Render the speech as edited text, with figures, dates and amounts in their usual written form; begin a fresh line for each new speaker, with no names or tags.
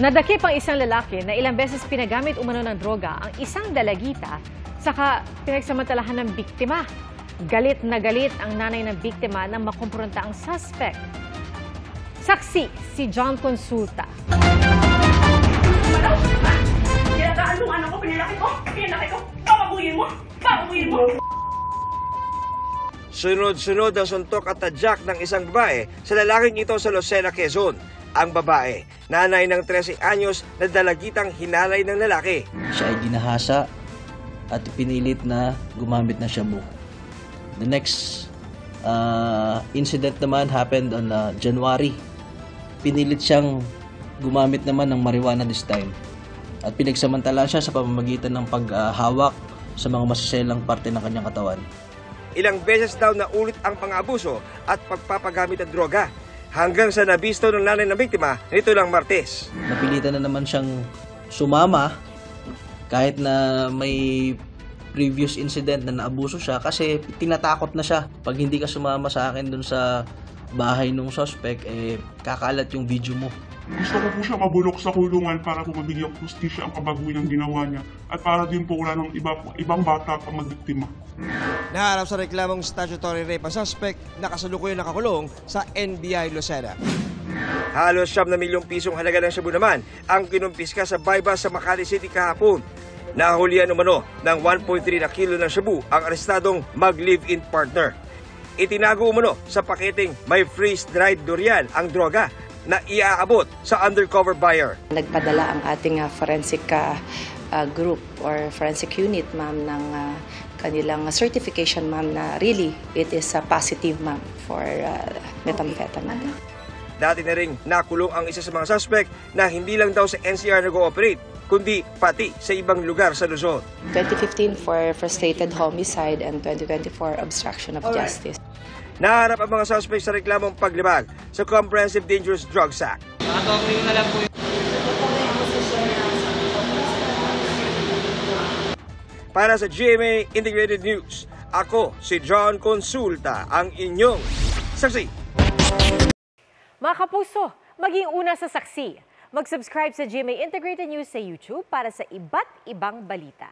Nadakip ang isang lalaki na ilang beses pinagamit umano ng droga ang isang dalagita saka pinagsamantalahan ng biktima. Galit na galit ang nanay ng biktima nang makumpronta ang suspect. Saksi si John Consulta.
Ginagaan mo anak ko, pinilaki ko, papabuyin mo.
Sunod-sunod ang suntok at tadyak ng isang babae sa lalaking ito sa Lucena, Quezon. Ang babae, nanay ng 13 anyos na dalagitang hinalay ng lalaki.
Siya ay ginahasa at pinilit na gumamit ng shabu. The next incident naman happened on January. Pinilit siyang gumamit naman ng marijuana this time. At pinagsamantala siya sa pamamagitan ng paghawak sa mga masiselang parte ng kanyang katawan.
Ilang beses daw na ulit ang pang-abuso at pagpapagamit ng droga hanggang sa nabisto ng nanay ng biktima nito lang Martes.
Napilitan na naman siyang sumama kahit na may previous incident na naabuso siya kasi tinatakot na siya. Pag hindi ka sumama sa akin dun sa bahay ng suspect, kakalat yung video mo.
Gusto ko po siya mabulok sa kulungan para po mabigyang hustisya ang kabaguyan ng ginawa niya at para din po wala ng ibang bata pa magbiktima.
Naharap sa reklamong statutory rape ang suspect na kasalukuyang nakakulong sa NBI Lucena.
Halos 9 milyong pisong halaga ng shabu naman ang kinumpiska sa bypass sa Makati City kahapon. Nahulihan umano ng 1.3 na kilo ng shabu ang arestadong mag-live-in partner. Itinago umano sa paketeng may freeze-dried durian ang droga na iaabot sa undercover buyer.
Nagpadala ang ating forensic group or forensic unit, ma'am, ng kanilang certification, ma'am, na really it is positive, ma'am, for methamphetamine.
Dati na ring nakulong ang isa sa mga suspect na hindi lang daw sa NCR nag-ooperate, kundi pati sa ibang lugar sa Luzon.
2015 for frustrated homicide and 2024 obstruction of justice.
Naharap ang mga suspect sa reklamong paglibag sa Comprehensive Dangerous Drugs Act. Para sa GMA Integrated News, ako si John Consulta, ang inyong saksi.
Mga kapuso, maging una sa saksi. Mag-subscribe sa GMA Integrated News sa YouTube para sa iba't ibang balita.